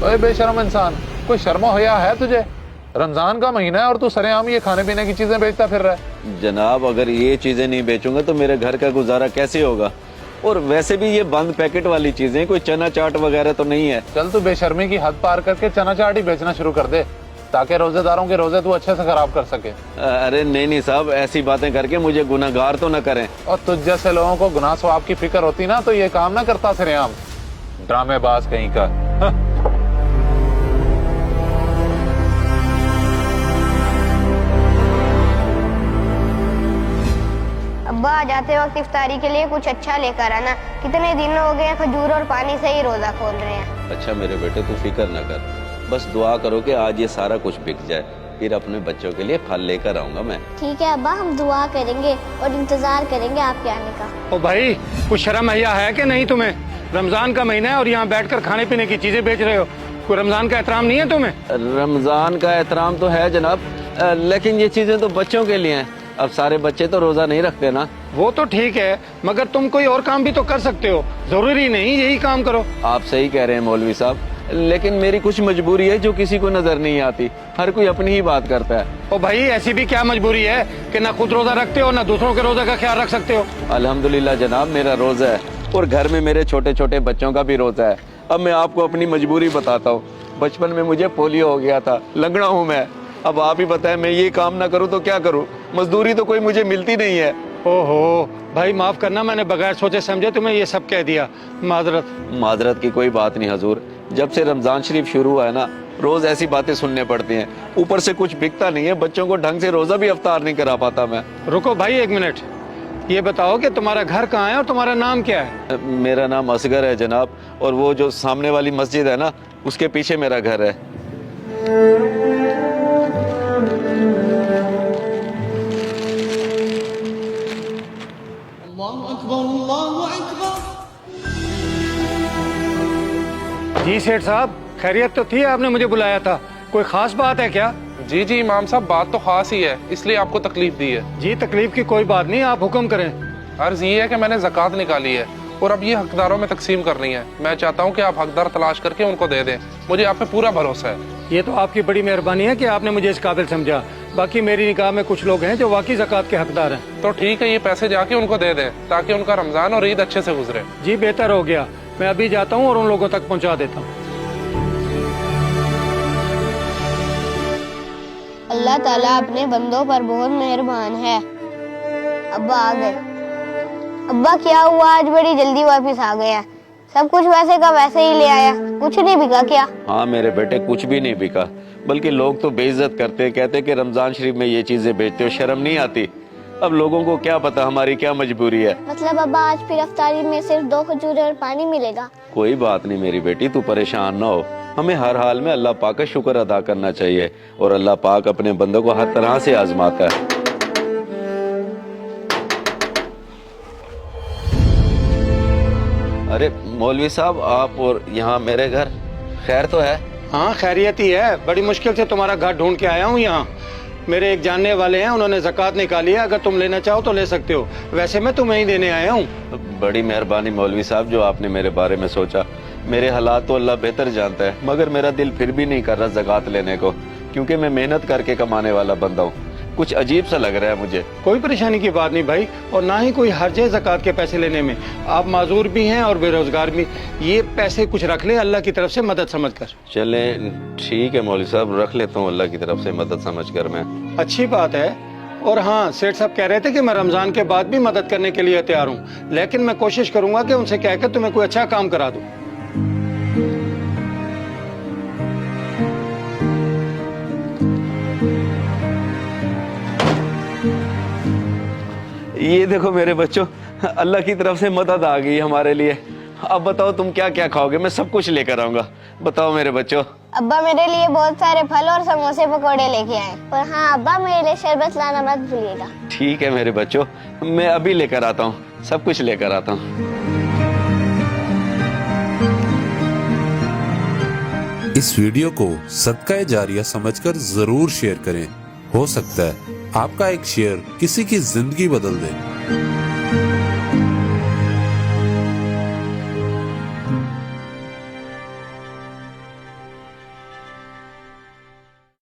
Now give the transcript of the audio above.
ओए बेशरम इंसान, कोई शर्म हया है तुझे? रमजान का महीना है और तू सरेआम ये खाने पीने की चीजें बेचता फिर रहा है। जनाब अगर ये चीजें नहीं बेचूंगा तो मेरे घर का गुजारा कैसे होगा? और वैसे भी ये बंद पैकेट वाली चीजें, कोई चना चाट वगैरह तो नहीं है। चल तू बेशर्मी की हद पार करके चना चाट ही बेचना शुरू कर दे, ताकि रोजेदारों के रोजे तू अच्छे से खराब कर सके। अरे नहीं साहब, ऐसी बातें करके मुझे गुनहगार तो न करें। और तुझ जैसे लोगों को गुनाह सवाब की फिक्र होती ना तो ये काम ना करता सरेआम, ड्रामेबाज कहीं का। अब्बा आ जाते वक्त इफ्तारी के लिए कुछ अच्छा लेकर आना, कितने दिन हो गए खजूर और पानी से ही रोजा खोल रहे हैं। अच्छा मेरे बेटे तू फिक्र न कर, बस दुआ करो कि आज ये सारा कुछ बिक जाए, फिर अपने बच्चों के लिए फल लेकर आऊंगा मैं। ठीक है अब्बा, हम दुआ करेंगे और इंतजार करेंगे आपके आने का। ओ भाई, कुछ शर्म हया है कि नहीं तुम्हें? रमजान का महीना है और यहाँ बैठकर खाने पीने की चीजें बेच रहे हो। कोई रमजान का एहतराम नहीं है तुम्हें? रमजान का एहतराम तो है जनाब, लेकिन ये चीजें तो बच्चों के लिए हैं। अब सारे बच्चे तो रोजा नहीं रखते ना। वो तो ठीक है, मगर तुम कोई और काम भी तो कर सकते हो, जरूरी नहीं यही काम करो। आप सही कह रहे हैं मौलवी साहब, लेकिन मेरी कुछ मजबूरी है जो किसी को नजर नहीं आती। हर कोई अपनी ही बात करता है। ओ भाई, ऐसी भी क्या मजबूरी है कि ना खुद रोजा रखते हो ना दूसरों के रोजा का ख्याल रख सकते हो? अल्हम्दुलिल्लाह जनाब, मेरा रोजा है और घर में मेरे छोटे छोटे बच्चों का भी रोजा है। अब मैं आपको अपनी मजबूरी बताता हूँ। बचपन में मुझे पोलियो हो गया था, लंगड़ा हूँ मैं। अब आप ही बताएं, मैं ये काम ना करूँ तो क्या करूँ? मजदूरी तो कोई मुझे मिलती नहीं है। ओहो भाई, माफ करना, मैंने बगैर सोचे समझे तुम्हें ये सब कह दिया, माजरत की कोई बात नहीं हजूर। जब से रमजान शरीफ शुरू हुआ है ना, रोज ऐसी बातें सुनने पड़ती हैं। ऊपर से कुछ बिकता नहीं है, बच्चों को ढंग से रोजा भी अफ्तार नहीं करा पाता मैं। रुको भाई एक मिनट, ये बताओ कि तुम्हारा घर कहाँ है और तुम्हारा नाम क्या है? मेरा नाम असगर है जनाब, और वो जो सामने वाली मस्जिद है ना, उसके पीछे मेरा घर है। जी सेठ साहब, खैरियत तो थी, आपने मुझे बुलाया था, कोई खास बात है क्या? जी जी इमाम साहब, बात तो खास ही है, इसलिए आपको तकलीफ दी है। जी तकलीफ की कोई बात नहीं, आप हुक्म करें। अर्ज ये है कि मैंने ज़कात निकाली है और अब ये हकदारों में तकसीम करनी है। मैं चाहता हूँ कि आप हकदार तलाश करके उनको दे दें। मुझे आप पे पूरा भरोसा है। ये तो आपकी बड़ी मेहरबानी है कि आपने मुझे इस काबिल समझा। बाकी मेरी निगाह में कुछ लोग हैं जो वाकई ज़कात के हकदार हैं। तो ठीक है, ये पैसे जाके उनको दे दें ताकि उनका रमजान और ईद अच्छे से गुजरे। जी बेहतर हो गया, मैं अभी जाता हूँ और उन लोगों तक पहुँचा देता हूँ। अल्लाह ताला अपने बंदों पर बहुत मेहरबान है। अब्बा आ गए। अब्बा क्या हुआ, आज बड़ी जल्दी वापस आ गया? सब कुछ वैसे का वैसे ही ले आया, कुछ नहीं बिका क्या? हाँ मेरे बेटे, कुछ भी नहीं बिका, बल्कि लोग तो बेइज्जत करते, कहते कि रमजान शरीफ में ये चीजें बेचते हो, शर्म नहीं आती? अब लोगों को क्या पता हमारी क्या मजबूरी है। मतलब अब्बा आज फिर अफ्तारी में सिर्फ 2 खजूर और पानी मिलेगा? कोई बात नहीं मेरी बेटी, तू परेशान ना हो। हमें हर हाल में अल्लाह पाक का शुक्र अदा करना चाहिए, और अल्लाह पाक अपने बंदों को हर तरह से आजमाता है। अरे मौलवी साहब, आप और यहाँ मेरे घर, खैर तो है? हाँ खैरियत ही है, बड़ी मुश्किल से तुम्हारा घर ढूंढ के आया हूँ यहाँ। मेरे एक जानने वाले हैं, उन्होंने ज़कात निकाली है, अगर तुम लेना चाहो तो ले सकते हो, वैसे मैं तुम्हें ही देने आया हूँ। बड़ी मेहरबानी मौलवी साहब जो आपने मेरे बारे में सोचा। मेरे हालात तो अल्लाह बेहतर जानता है, मगर मेरा दिल फिर भी नहीं कर रहा ज़कात लेने को, क्योंकि मैं मेहनत करके कमाने वाला बंदा हूँ। कुछ अजीब सा लग रहा है मुझे। कोई परेशानी की बात नहीं भाई, और ना ही कोई हर्ज है ज़कात के पैसे लेने में। आप माजूर भी हैं और बेरोजगार भी, ये पैसे कुछ रख ले अल्लाह की तरफ से मदद समझ कर। चले ठीक है मौलवी साहब, रख लेता हूँ अल्लाह की तरफ से मदद समझ कर मैं। अच्छी बात है। और हाँ, सेठ साहब कह रहे थे कि मैं रमजान के बाद भी मदद करने के लिए तैयार हूँ, लेकिन मैं कोशिश करूंगा कि उनसे कहकर तुम्हें कोई अच्छा काम करा दूं। ये देखो मेरे बच्चों, अल्लाह की तरफ से मदद आ गई हमारे लिए। अब बताओ तुम क्या क्या खाओगे? मैं सब कुछ लेकर आऊंगा। बताओ मेरे बच्चों। अब्बा मेरे लिए बहुत सारे फल और समोसे पकौड़े लेके आए। और हाँ अब्बा, मेरे लिए शरबत लाना मत भूलिएगा। ठीक है मेरे बच्चों, मैं अभी लेकर आता हूँ, सब कुछ लेकर आता हूँ। इस वीडियो को सदका जारिया समझकर जरूर शेयर करें। हो सकता है आपका एक शेयर किसी की जिंदगी बदल दे।